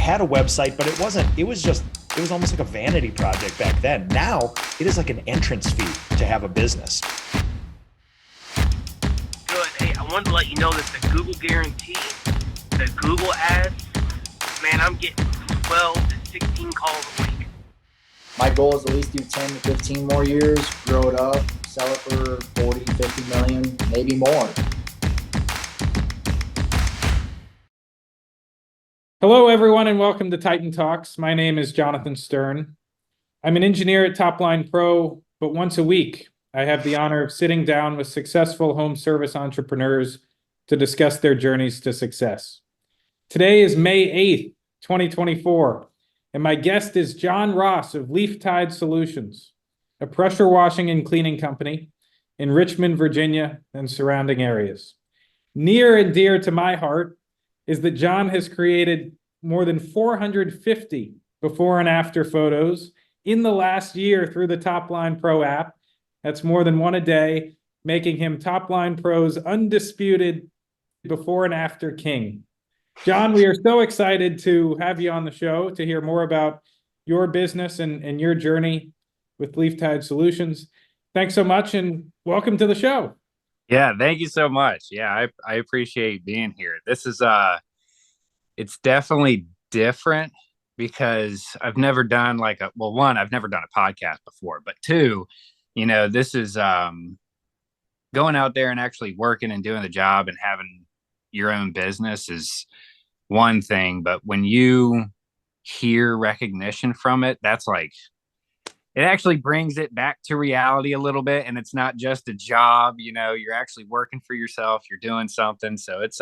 had a website, but it was almost like a vanity project back then. Now it is like an entrance fee to have a business. Good. Hey, I wanted to let you know that the Google guarantee, the Google ads, man, I'm getting 12 to 16 calls a week. My goal is at least do 10 to 15 more years, grow it up, sell it for 40, 50 million, maybe more. Hello, everyone, and welcome to Titan Talks. My name is Jonathan Stern. I'm an engineer at Topline Pro, but once a week, I have the honor of sitting down with successful home service entrepreneurs to discuss their journeys to success. Today is May 8th, 2024, and my guest is John Ross of LeafTide Solutions, a pressure washing and cleaning company in Richmond, Virginia, and surrounding areas. Near and dear to my heart is that John has created more than 450 before and after photos in the last year through the Topline Pro app. That's more than one a day, making him Topline Pro's undisputed before and after king. John, we are so excited to have you on the show to hear more about your business and your journey with LeafTide Solutions. Thanks so much and welcome to the show. Yeah, thank you so much. Yeah, I appreciate being here. This is it's definitely different because I've never done one, I've never done a podcast before, but two, this is going out there and actually working and doing the job and having your own business is one thing, but when you hear recognition from it, that's like it actually brings it back to reality a little bit. And it's not just a job, you're actually working for yourself. You're doing something. So it's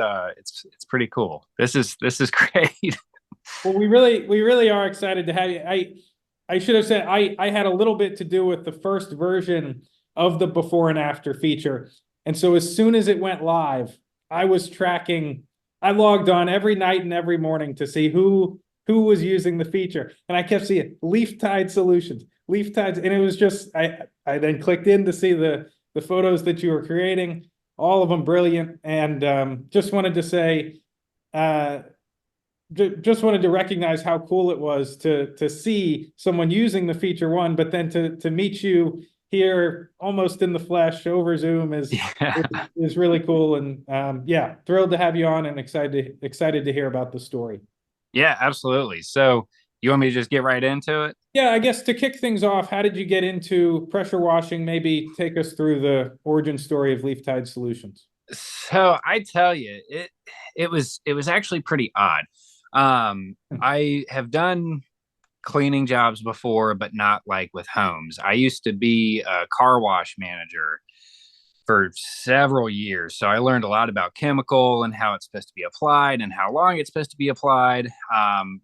pretty cool. This is great. Well, we really are excited to have you. I should have said, I had a little bit to do with the first version of the before and after feature. And so as soon as it went live, I logged on every night and every morning to see who was using the feature. And I kept seeing LeafTide Solutions. LeafTide, and it was just I then clicked in to see the photos that you were creating, all of them brilliant, and just wanted to say, just wanted to recognize how cool it was to see someone using the feature one, but then to meet you here almost in the flesh over Zoom is really cool, and thrilled to have you on and excited to hear about the story. Yeah, absolutely. So you want me to just get right into it? Yeah, I guess to kick things off, how did you get into pressure washing? Maybe take us through the origin story of LeafTide Solutions. So I tell you, it was actually pretty odd. I have done cleaning jobs before, but not like with homes. I used to be a car wash manager for several years. So I learned a lot about chemical and how it's supposed to be applied and how long it's supposed to be applied.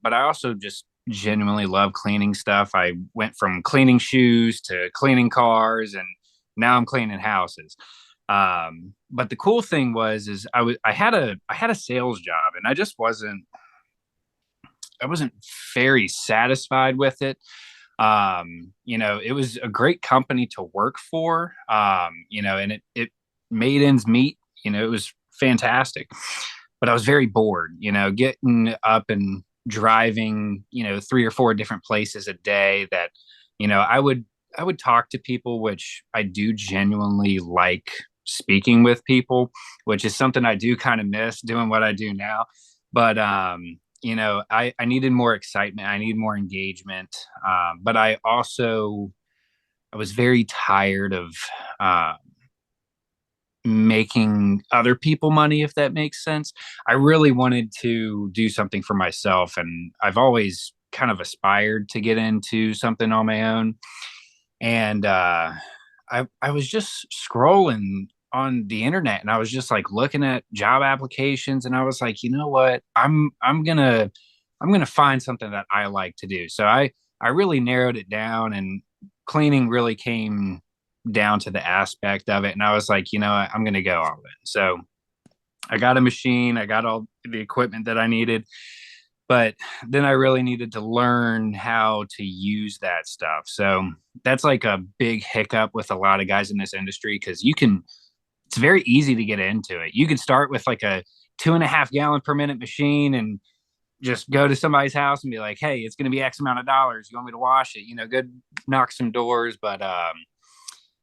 But I also just genuinely love cleaning stuff. I went from cleaning shoes to cleaning cars, and now I'm cleaning houses. But the cool thing is I had a sales job, and I wasn't very satisfied with it. It was a great company to work for, and it made ends meet, it was fantastic, but I was very bored, getting up and driving, 3 or 4 different places a day that, I would talk to people, which I do genuinely like speaking with people, which is something I do kind of miss doing what I do now. But, I needed more excitement. I need more engagement. But I was very tired of making other people money, if that makes sense. I really wanted to do something for myself, and I've always kind of aspired to get into something on my own. And I was just scrolling on the internet, and I was just like looking at job applications, and I was like, you know what, I'm gonna find something that I like to do. So I really narrowed it down, and cleaning really came down to the aspect of it. And I was like, I'm gonna go all in. So I got a machine, I got all the equipment that I needed, but then I really needed to learn how to use that stuff. So that's like a big hiccup with a lot of guys in this industry, because it's very easy to get into it. You can start with like a 2.5 gallon per minute machine and just go to somebody's house and be like, hey, it's going to be X amount of dollars. You want me to wash it? Go knock some doors. But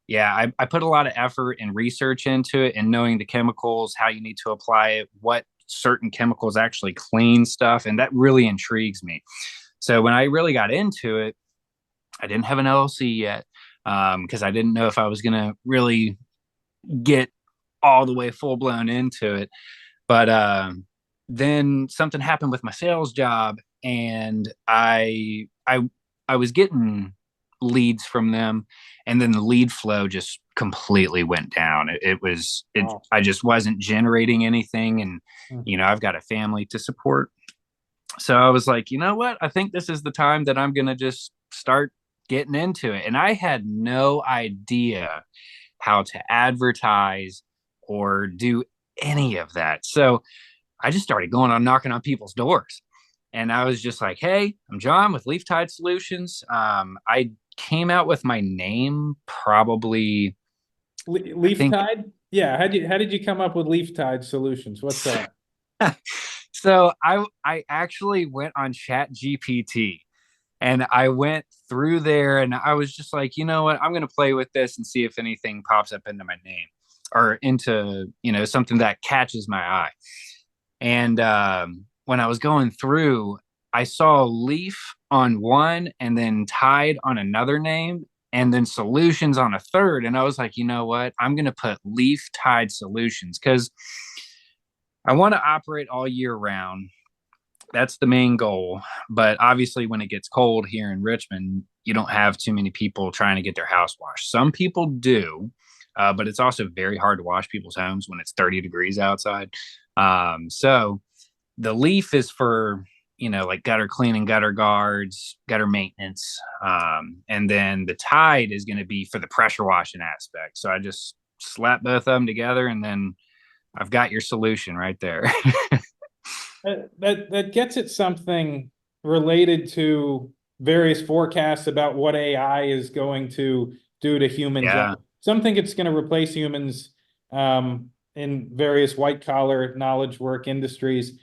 yeah, I put a lot of effort and research into it and knowing the chemicals, how you need to apply it, what certain chemicals actually clean stuff. And that really intrigues me. So when I really got into it, I didn't have an LLC yet because I didn't know if I was going to really get all the way full blown into it. But then something happened with my sales job, and I was getting leads from them, and then the lead flow just completely went down. Wow. I just wasn't generating anything, and Mhm. I've got a family to support. So I was like, you know what? I think this is the time that I'm gonna just start getting into it. And I had no idea how to advertise or do any of that. So I just started going on knocking on people's doors. And I was just like, hey, I'm John with LeafTide Solutions. I came out with my name probably, I Leaf think. Tide? Yeah. How did you come up with Leaf Tide Solutions? What's that? So I actually went on Chat GPT and I went through there and I was just like, you know what, I'm gonna play with this and see if anything pops up into my name or into, something that catches my eye. And when I was going through, I saw Leaf on one and then Tide on another name and then Solutions on a third. And I was like, you know what? I'm going to put Leaf Tide Solutions because I want to operate all year round. That's the main goal. But obviously, when it gets cold here in Richmond, you don't have too many people trying to get their house washed. Some people do, but it's also very hard to wash people's homes when it's 30 degrees outside. So the leaf is for, like gutter cleaning, gutter guards, gutter maintenance. And then the tide is going to be for the pressure washing aspect. So I just slap both of them together and then I've got your solution right there. That gets at something related to various forecasts about what AI is going to do to human Yeah. jobs. Some think it's going to replace humans in various white collar knowledge work industries.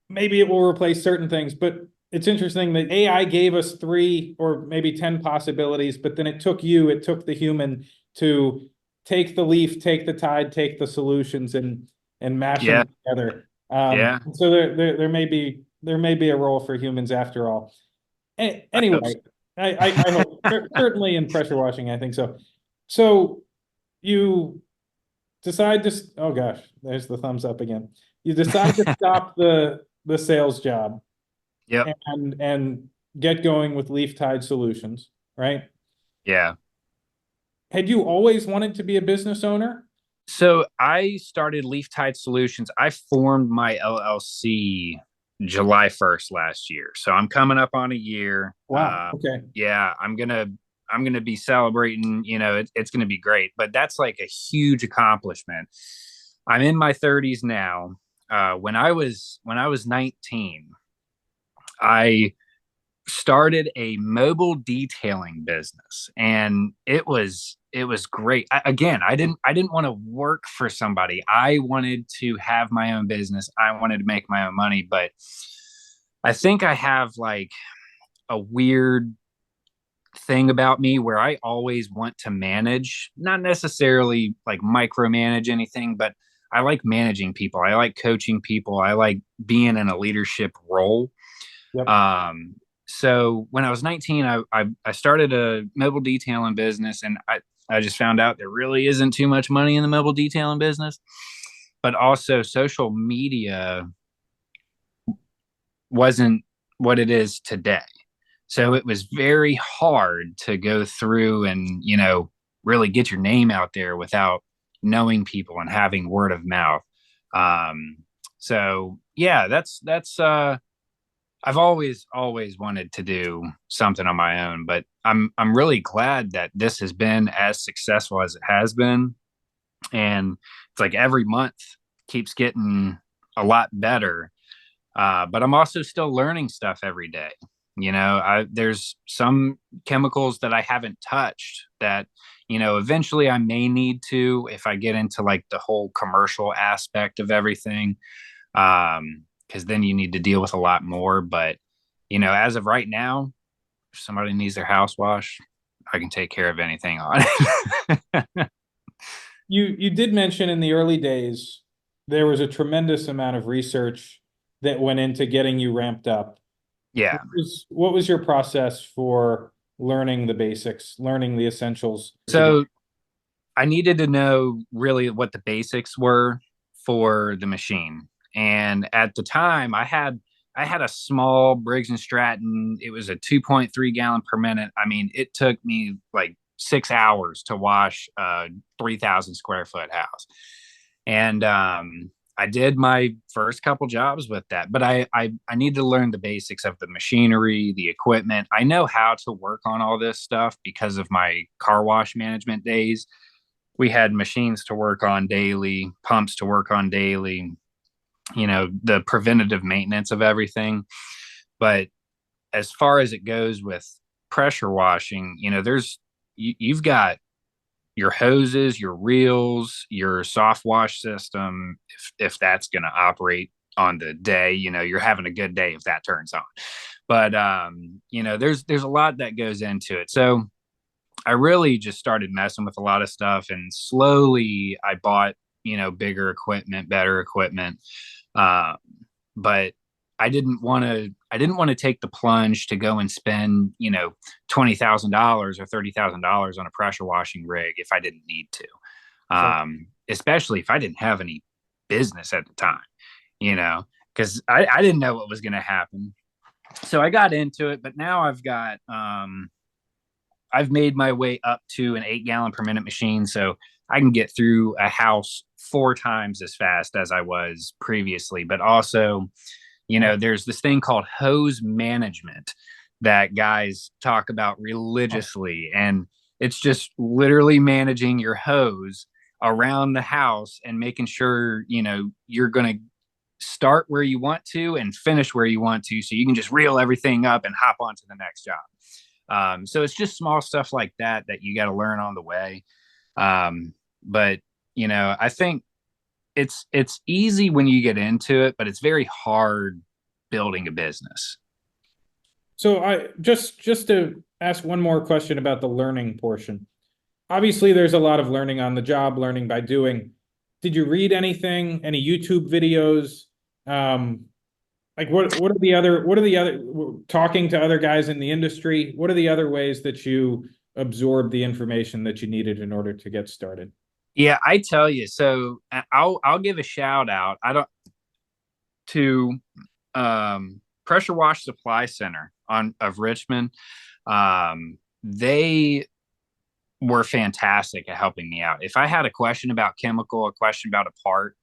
Maybe it will replace certain things, but it's interesting that AI gave us 3 or maybe 10 possibilities, but then it took the human to take the leaf, take the tide, take the solutions and mash Yeah. them together. Yeah. So there may be a role for humans after all. I hope Anyway, so. I hope certainly in pressure washing, I think so. So you decide to, oh gosh, there's the thumbs up again. You decide to stop the sales job Yep. and get going with LeafTide Solutions, right? Yeah. Had you always wanted to be a business owner? So I started LeafTide Solutions. I formed my LLC July 1st last year. So I'm coming up on a year. Wow. Okay. Yeah, I'm gonna be celebrating. It's gonna be great. But that's like a huge accomplishment. I'm in my 30s now. When I was 19, I started a mobile detailing business and it was great. Again, I didn't want to work for somebody. I wanted to have my own business. I wanted to make my own money, but I think I have like a weird thing about me where I always want to manage, not necessarily like micromanage anything, but I like managing people. I like coaching people. I like being in a leadership role. Yep. So when I was 19, I started a mobile detailing business, and I just found out there really isn't too much money in the mobile detailing business, but also social media wasn't what it is today. So it was very hard to go through and, really get your name out there without knowing people and having word of mouth. So yeah, that's I've always wanted to do something on my own, but I'm really glad that this has been as successful as it has been. And it's like every month keeps getting a lot better. But I'm also still learning stuff every day. There's some chemicals that I haven't touched that, eventually I may need to if I get into like the whole commercial aspect of everything. because then you need to deal with a lot more. But, as of right now, if somebody needs their house washed, I can take care of anything on it. You did mention in the early days there was a tremendous amount of research that went into getting you ramped up. Yeah. What was your process for learning the basics, learning the essentials? So I needed to know really what the basics were for the machine. And at the time I had a small Briggs and Stratton. It was a 2.3 gallon per minute. I mean, it took me like 6 hours to wash a 3,000 square foot house. And I did my first couple jobs with that, but I need to learn the basics of the machinery, the equipment. I know how to work on all this stuff because of my car wash management days. We had machines to work on daily, pumps to work on daily, the preventative maintenance of everything. But as far as it goes with pressure washing, you've got your hoses, your reels, your soft wash system. If that's going to operate on the day, you're having a good day if that turns on. But there's a lot that goes into it. So I really just started messing with a lot of stuff, and slowly I bought bigger equipment, better equipment. But I didn't want to take the plunge to go and spend $20,000 or $30,000 on a pressure washing rig if I didn't need to. Especially if I didn't have any business at the time, because I didn't know what was going to happen. So I got into it, but now I've made my way up to an 8 gallon per minute machine. So I can get through a house 4 times as fast as I was previously. But also, there's this thing called hose management that guys talk about religiously. And it's just literally managing your hose around the house and making sure, you're going to start where you want to and finish where you want to. So you can just reel everything up and hop on to the next job. So it's just small stuff like that you got to learn on the way. But I think it's easy when you get into it, but it's very hard building a business. So I just to ask one more question about the learning portion. Obviously, there's a lot of learning on the job, learning by doing. Did you read anything, any YouTube videos? Like what are the other talking to other guys in the industry? What are the other ways that you absorb the information that you needed in order to get started? Yeah, I tell you. So I'll give a shout out. To Pressure Wash Supply Center of Richmond. They were fantastic at helping me out. If I had a question about chemical, a question about a part,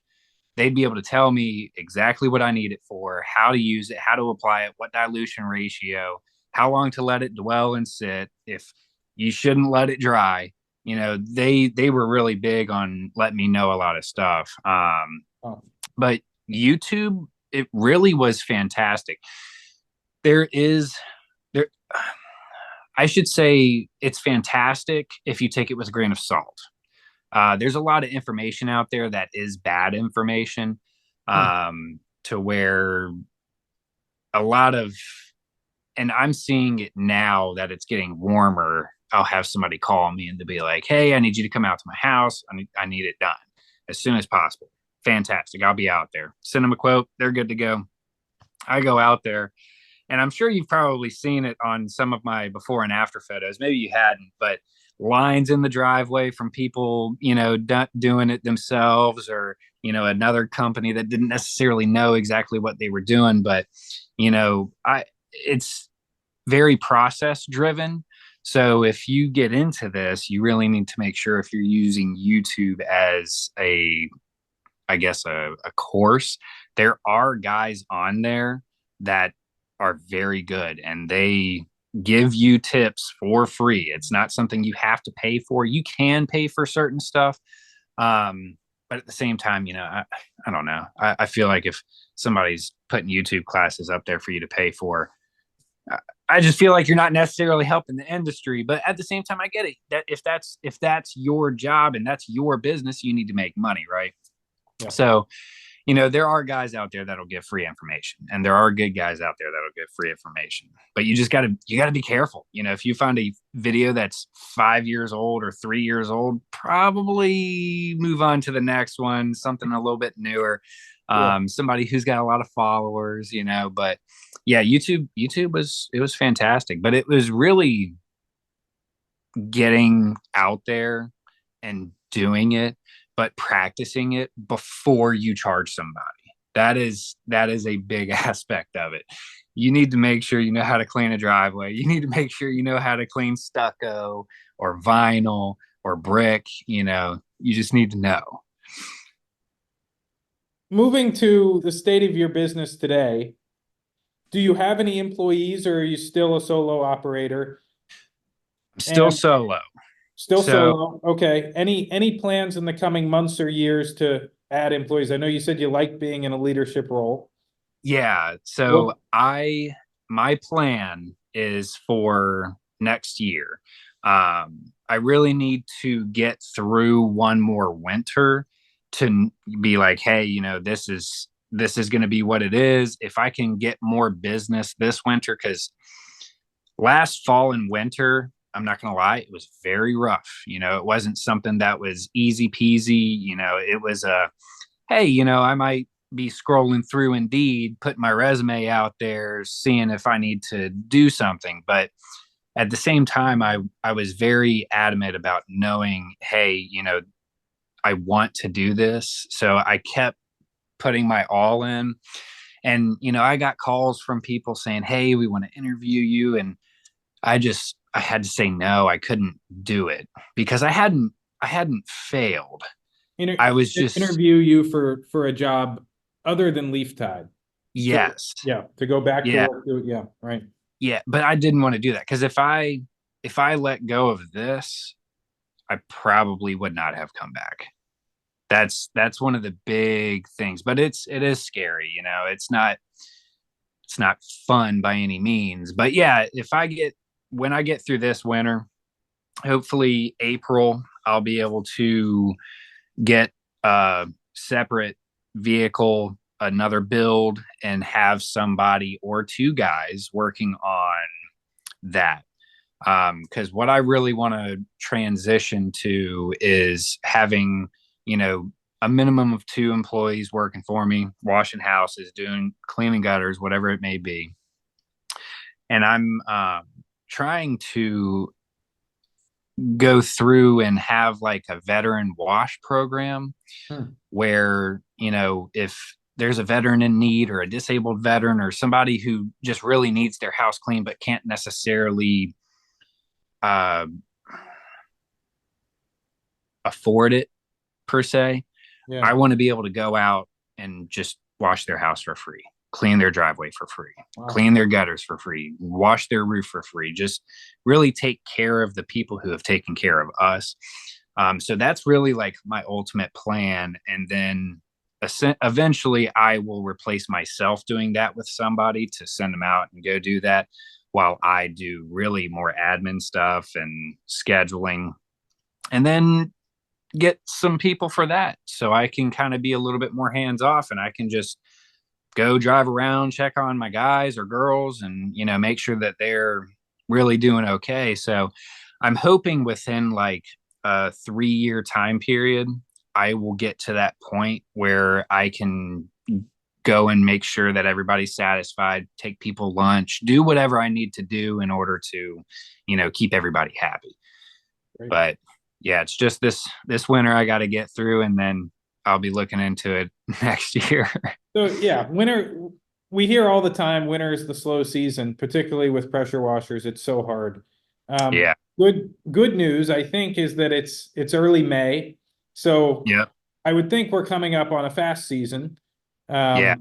they'd be able to tell me exactly what I need it for, how to use it, how to apply it, what dilution ratio, how long to let it dwell and sit, if you shouldn't let it dry. They were really big on letting me know a lot of stuff. But YouTube, it really was fantastic. I should say it's fantastic if you take it with a grain of salt. There's a lot of information out there that is bad information, to where a lot of, and I'm seeing it now that it's getting warmer. I'll have somebody call me and they'll be like, "Hey, I need you to come out to my house. I need it done as soon as possible." Fantastic. I'll be out there. Send them a quote. They're good to go. I go out there, and I'm sure you've probably seen it on some of my before and after photos. Maybe you hadn't, but lines in the driveway from people, doing it themselves, or, another company that didn't necessarily know exactly what they were doing. But, it's very process driven. So if you get into this, you really need to make sure, if you're using YouTube as a course, there are guys on there that are very good, and they give you tips for free. It's not something you have to pay for. You can pay for certain stuff. But at the same time, I don't know. I feel like if somebody's putting YouTube classes up there for you to pay for, I just feel like you're not necessarily helping the industry. But at the same time, I get it. That if that's your job and that's your business, you need to make money, right? Yeah. So, there are guys out there that'll give free information, and there are good guys out there that'll give free information. But you gotta be careful. If you find a video that's 5 years old or 3 years old, probably move on to the next one, something a little bit newer, Yeah. somebody who's got a lot of followers. But yeah, YouTube was fantastic, but it was really getting out there and doing it, but practicing it before you charge somebody. That is a big aspect of it. You need to make sure you know how to clean a driveway. You need to make sure you know how to clean stucco or vinyl or brick. You just need to know. Moving to the state of your business today, do you have any employees or are you still a solo operator? I'm still And solo. still So solo. Okay. Any plans in the coming months or years to add employees? I know you said you like being in a leadership role. yeah, so What? my plan is for next year. I really need to get through one more winter to be like, hey, this is going to be what it is. If I can get more business this winter, because last fall and winter, I'm not going to lie, it was very rough. It wasn't something that was easy peasy. It was hey, I might be scrolling through Indeed, putting my resume out there, seeing if I need to do something. But at the same time, I was very adamant about knowing, hey, I want to do this. So I kept putting my all in. And, I got calls from people saying, hey, we want to interview you. And I had to say no, I couldn't do it because I hadn't failed. I was just Interview you for a job other than LeafTide. yes. Yeah, to go back to Yeah. work. Yeah, right. Yeah, but I didn't want to do that because if I let go of this, I probably would not have come back. That's one of the big things, but it is scary, it's not fun by any means. But yeah, when I get through this winter, hopefully April, I'll be able to get a separate vehicle, another build, and have somebody or two guys working on that. Because what I really want to transition to is having, a minimum of 2 employees working for me, washing houses, doing cleaning gutters, whatever it may be. And I'm trying to go through and have like a veteran wash program where, if there's a veteran in need or a disabled veteran or somebody who just really needs their house clean but can't necessarily afford it per se, Yeah. I want to be able to go out and just wash their house for free, clean their driveway for free, Wow. clean their gutters for free, wash their roof for free, just really take care of the people who have taken care of us. So that's really like my ultimate plan. And then eventually I will replace myself doing that with somebody to send them out and go do that while I do really more admin stuff and scheduling, and then get some people for that. So I can kind of be a little bit more hands off and I can just go drive around, check on my guys or girls and, make sure that they're really doing okay. So I'm hoping within like a 3-year time period, I will get to that point where I can go and make sure that everybody's satisfied, take people lunch, do whatever I need to do in order to, keep everybody happy. Great. But yeah, it's just this winter I got to get through, and then I'll be looking into it next year. So yeah, winter, we hear all the time, winter is the slow season, particularly with pressure washers. It's so hard. Yeah. Good news, I think, is that it's early May. So Yep. I would think we're coming up on a fast season. Yeah.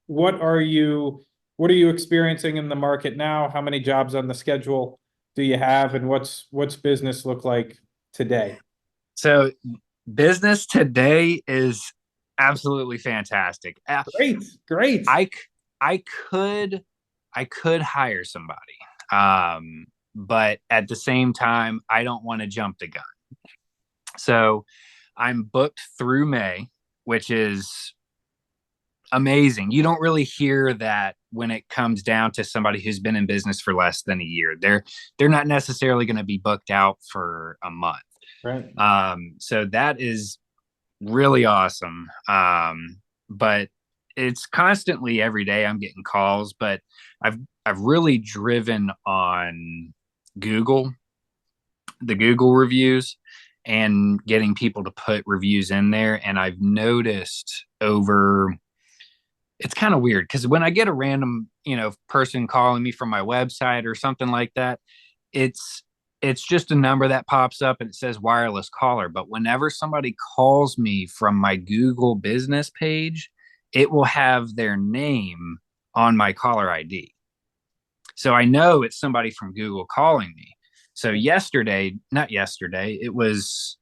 What are you experiencing in the market now? How many jobs on the schedule do you have, and what's business look like today? So business today is absolutely fantastic. Great. I could hire somebody. But at the same time, I don't want to jump the gun. So I'm booked through May, which is amazing. You don't really hear that when it comes down to somebody who's been in business for less than a year. They're not necessarily going to be booked out for a month. Right. So that is really awesome. But it's constantly every day I'm getting calls, but I've really driven on Google, the Google reviews, and getting people to put reviews in there. And I've noticed over, it's kind of weird because when I get a random, person calling me from my website or something like that, it's it's just a number that pops up and it says wireless caller. But whenever somebody calls me from my Google business page, it will have their name on my caller ID. So I know it's somebody from Google calling me. So not yesterday, it was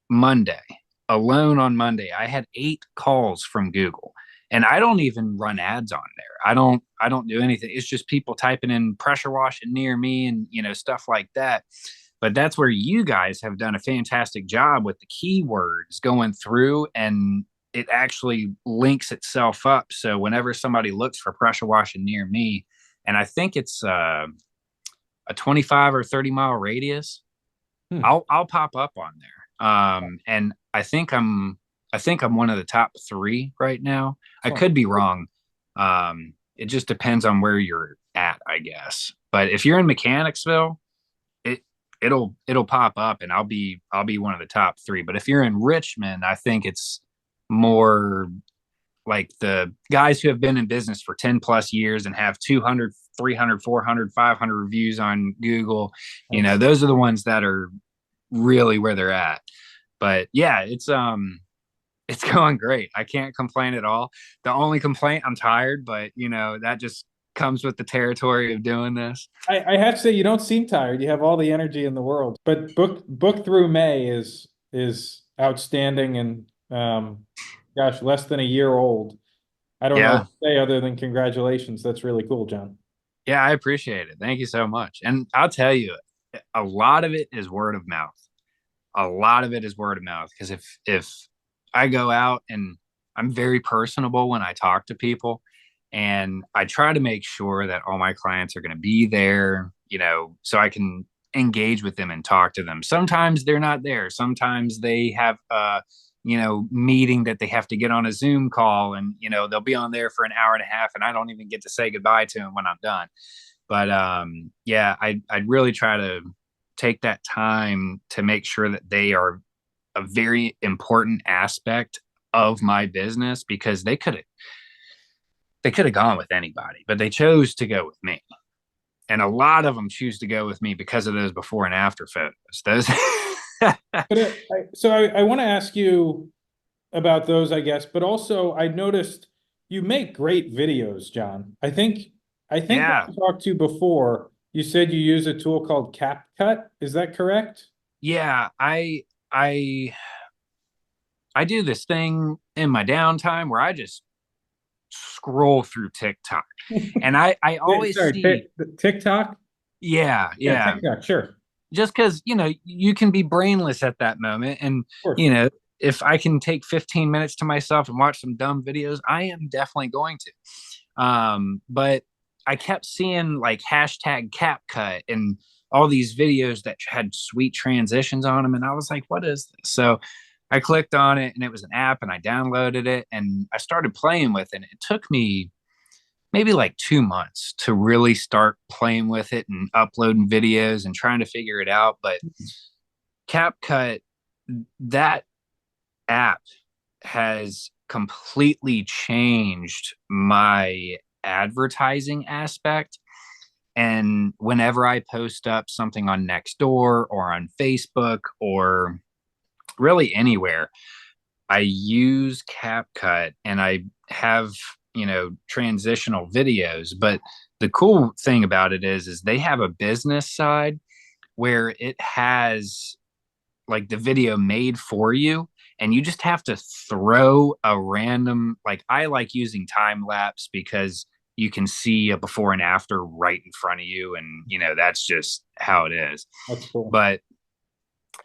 Monday, alone on Monday, I had 8 calls from Google. And I don't even run ads on there. I don't do anything. It's just people typing in pressure washing near me and stuff like that. But that's where you guys have done a fantastic job with the keywords going through, and it actually links itself up. So whenever somebody looks for pressure washing near me, and I think it's a 25 or 30-mile radius, I'll pop up on there. And I think I'm one of the top 3 right now. I could be wrong. It just depends on where you're at, I guess. But if you're in Mechanicsville, it'll pop up and I'll be one of the top 3. But if you're in Richmond, I think it's more like the guys who have been in business for 10 plus years and have 200, 300, 400, 500 reviews on Google. Those are the ones that are really where they're at. But yeah, it's going great. I can't complain at all. The only complaint, I'm tired, but that just comes with the territory of doing this. I have to say, you don't seem tired. You have all the energy in the world. But book through May is outstanding, and gosh, less than a year old. I don't know what to say other than congratulations. That's really cool, John. Yeah, I appreciate it. Thank you so much. And I'll tell you, a lot of it is word of mouth. A lot of it is word of mouth, because if I go out, and I'm very personable when I talk to people, and I try to make sure that all my clients are going to be there, so I can engage with them and talk to them. Sometimes they're not there. Sometimes they have meeting that they have to get on a Zoom call, and they'll be on there for an hour and a half, and I don't even get to say goodbye to them when I'm done. But yeah, I'd really try to take that time to make sure that they are a very important aspect of my business, because they could have gone with anybody, but they chose to go with me. And a lot of them choose to go with me because of those before and after photos. Those. So I want to ask you about those, I guess, but also I noticed you make great videos, John. I think Yeah. I talked to you before. You said you use a tool called CapCut. Is that correct? Yeah, I do this thing in my downtime where I just scroll through TikTok, and I always see TikTok. yeah, TikTok, sure. just because you can be brainless at that moment, and if I can take 15 minutes to myself and watch some dumb videos, I am definitely going to. But I kept seeing like hashtag CapCut and all these videos that had sweet transitions on them, and I was like, what is this? So I clicked on it, and it was an app, and I downloaded it, and I started playing with it. It took me maybe like 2 months to really start playing with it and uploading videos and trying to figure it out. But CapCut, that app has completely changed my advertising aspect. And whenever I post up something on Nextdoor or on Facebook or really anywhere, I use CapCut, and I have transitional videos. But the cool thing about it is they have a business side where it has like the video made for you, and you just have to throw a random, like I like using time lapse because you can see a before and after right in front of you, and that's just how it is. That's cool. But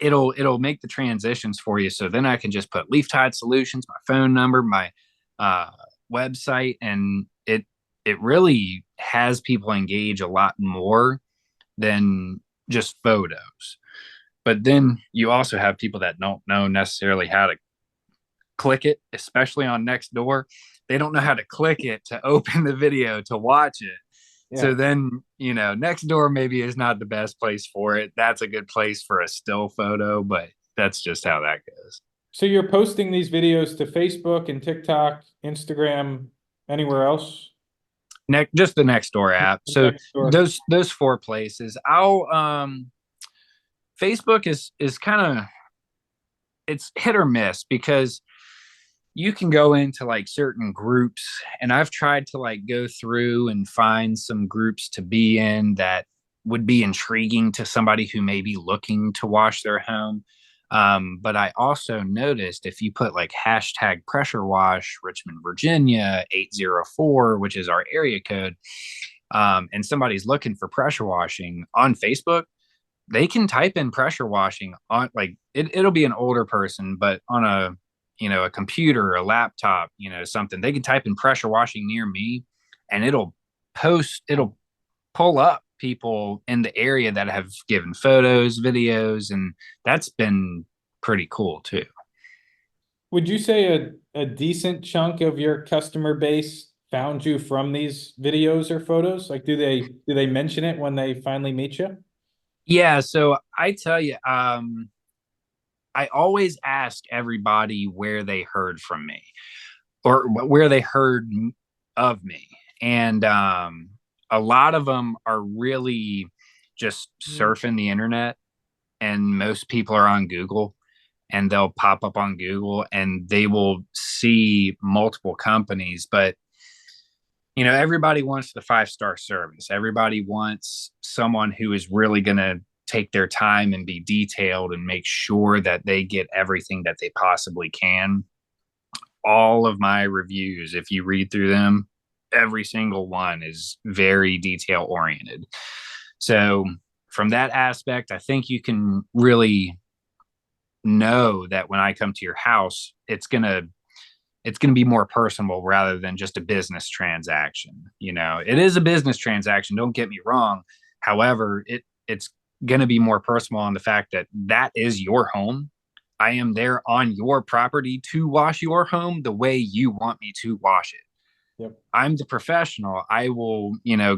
it'll make the transitions for you, so then I can just put LeafTide Solutions, my phone number, my website, and it really has people engage a lot more than just photos. But then you also have people that don't know necessarily how to click it, especially on Nextdoor. They don't know how to click it to open the video to watch it. Yeah. So then, Nextdoor maybe is not the best place for it. That's a good place for a still photo, but that's just how that goes. So you're posting these videos to Facebook and TikTok, Instagram, anywhere else? Just the Nextdoor app. So Nextdoor. those four places. Facebook is kind of, it's hit or miss, because you can go into like certain groups, and I've tried to like go through and find some groups to be in that would be intriguing to somebody who may be looking to wash their home. But I also noticed if you put like hashtag pressure wash Richmond, Virginia 804, which is our area code, and somebody's looking for pressure washing on Facebook, they can type in pressure washing on, like, it'll be an older person, but on a computer, a laptop, something, they can type in pressure washing near me, and it'll pull up people in the area that have given photos, videos, and that's been pretty cool too. Would you say a decent chunk of your customer base found you from these videos or photos? Like, do they mention it when they finally meet you? Yeah, so I tell you, I always ask everybody where they heard from me or where they heard of me. And a lot of them are really just surfing the internet, and most people are on Google, and they'll pop up on Google and they will see multiple companies. But everybody wants the 5-star service. Everybody wants someone who is really going to take their time and be detailed and make sure that they get everything that they possibly can. All of my reviews, if you read through them, every single one is very detail oriented. So from that aspect, I think you can really know that when I come to your house, it's going to be more personal rather than just a business transaction. It is a business transaction, don't get me wrong. However, it's going to be more personal on the fact that is your home. I am there on your property to wash your home the way you want me to wash it. Yep. I'm the professional. I will,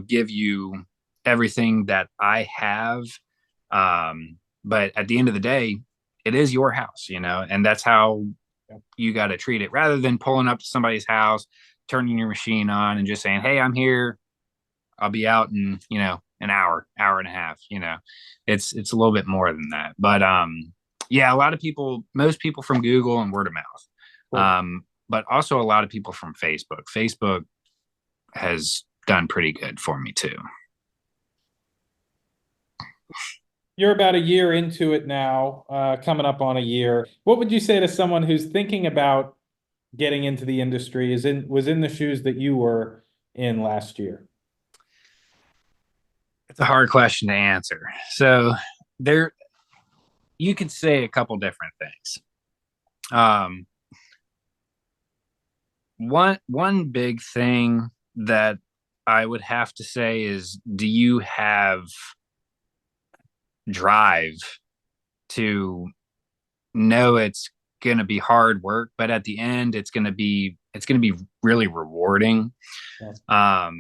give you everything that I have. But at the end of the day, it is your house, and that's how you got to treat it, rather than pulling up to somebody's house, turning your machine on and just saying, hey, I'm here, I'll be out in an hour and a half. It's a little bit more than that. But yeah, most people from Google and word of mouth. Cool. But also a lot of people from Facebook has done pretty good for me too. You're about a year into it now, coming up on a year. What would you say to someone who's thinking about getting into the industry, was in the shoes that you were in last year? It's a hard question to answer. So you could say a couple different things. One big thing that I would have to say is, do you have drive to know it's going to be hard work, but at the end it's going to be really rewarding. Yeah.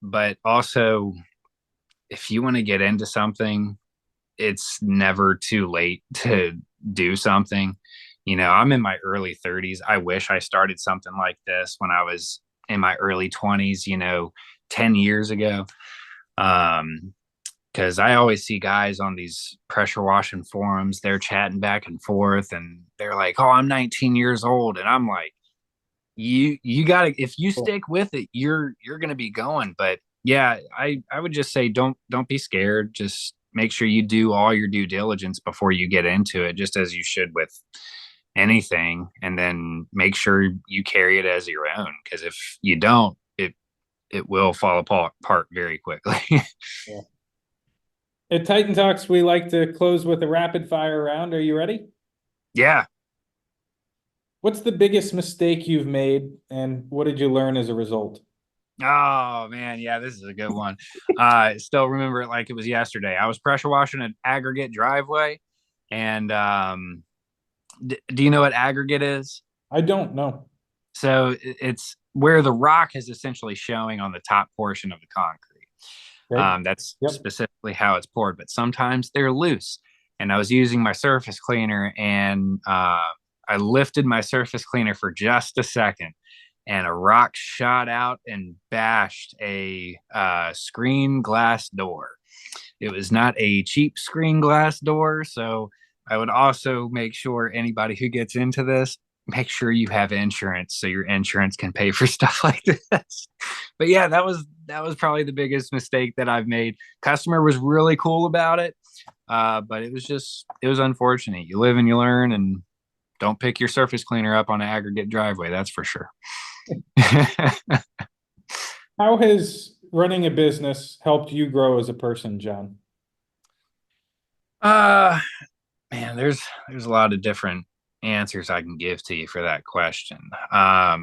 But also, if you want to get into something, it's never too late to do something. I'm in my early 30s. I wish I started something like this when I was in my early 20s, 10 years ago. Because I always see guys on these pressure washing forums, they're chatting back and forth, and they're like, oh, I'm 19 years old. And I'm like, you gotta, if you stick with it, you're gonna be going. But yeah, I would just say, don't be scared. Just make sure you do all your due diligence before you get into it, just as you should with anything. And then make sure you carry it as your own, because if you don't, it will fall apart very quickly. Yeah. At Titan Talks, we like to close with a rapid fire round. Are you ready? Yeah. What's the biggest mistake you've made, and what did you learn as a result? Oh man, yeah, this is a good one. Still remember it like it was yesterday. I was pressure washing an aggregate driveway, and do you know what aggregate is? I don't know. So it's where the rock is essentially showing on the top portion of the concrete. Okay. That's Yep. specifically how it's poured, but sometimes they're loose. And I was using my surface cleaner, and I lifted my surface cleaner for just a second, and a rock shot out and bashed a screen glass door. It was not a cheap screen glass door, so I would also make sure anybody who gets into this, make sure you have insurance so your insurance can pay for stuff like this. But yeah, that was probably the biggest mistake that I've made. Customer was really cool about it, but it was unfortunate. You live and you learn, and don't pick your surface cleaner up on an aggregate driveway. That's for sure. How has running a business helped you grow as a person, John? uh Man, there's a lot of different answers I can give to you for that question. I've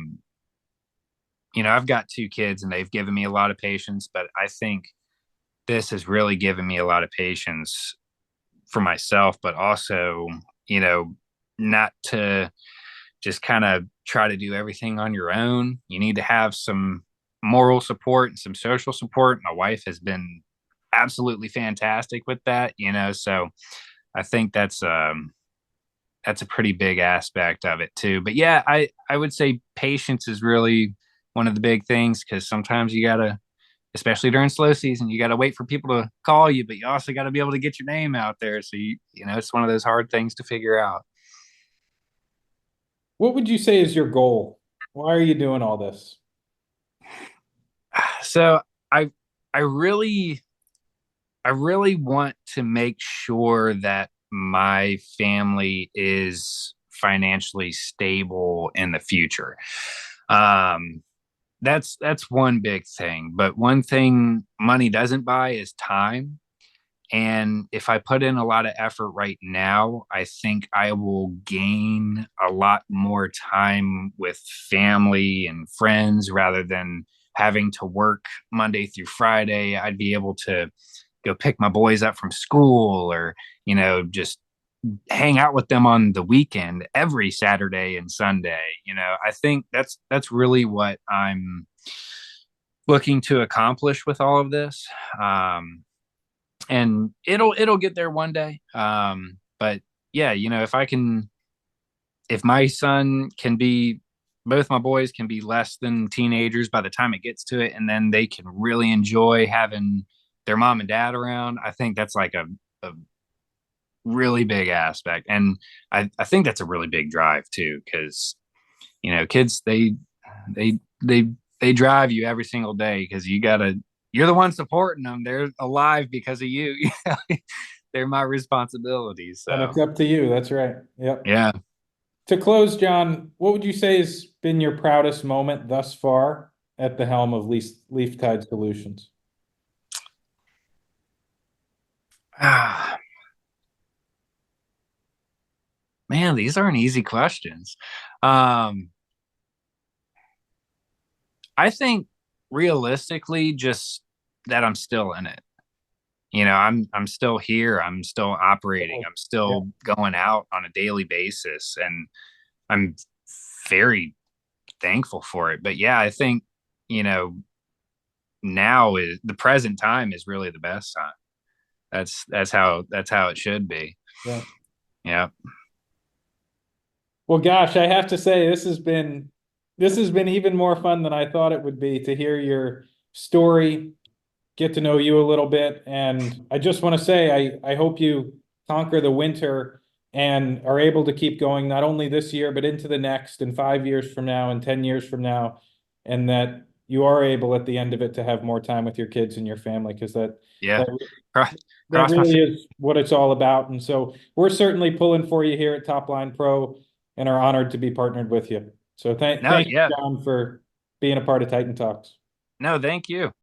got two kids and they've given me a lot of patience, but I think this has really given me a lot of patience for myself, but also, not to just kind of try to do everything on your own. You need to have some moral support and some social support. My wife has been absolutely fantastic with that, so I think that's a pretty big aspect of it too. But yeah, I would say patience is really one of the big things, because sometimes you gotta, especially during slow season, you gotta wait for people to call you, but you also gotta be able to get your name out there. So it's one of those hard things to figure out. What would you say is your goal? Why are you doing all this? So I I really I really want to make sure that my family is financially stable in the future. Um, that's one big thing. But one thing money doesn't buy is time. And if I put in a lot of effort right now, I think I will gain a lot more time with family and friends rather than having to work Monday through Friday. I'd be able to go pick my boys up from school, or, just hang out with them on the weekend every Saturday and Sunday. I think that's really what I'm looking to accomplish with all of this. And it'll get there one day. But yeah, if my son can be, both my boys can be less than teenagers by the time it gets to it, and then they can really enjoy having their mom and dad around, I think that's like a really big aspect. And I think that's a really big drive too, because kids, they they they drive you every single day, because you're the one supporting them. They're alive because of you. They're my responsibility. And So it's up to you. That's right. Yep. yeah. To close, John, what would you say has been your proudest moment thus far at the helm of LeafTide Solutions? Man, these aren't easy questions. Um, I think realistically, just that I'm still in it. I'm still here. I'm still operating. I'm Yeah. still going out on a daily basis, and I'm very thankful for it. But yeah, I think, you know, now is the present time is really the best time. That's how it should be. Yeah. Yeah. Well, gosh, I have to say this has been even more fun than I thought it would be to hear your story, get to know you a little bit. And I just want to say, I hope you conquer the winter and are able to keep going not only this year, but into the next, and 5 years from now, and 10 years from now, and that you are able at the end of it to have more time with your kids and your family, because Yeah. that Cross, that cross my really is what it's all about. And so we're certainly pulling for you here at Topline Pro and are honored to be partnered with you. So No, thank you, yeah. John, for being a part of Titan Talks. No, thank you.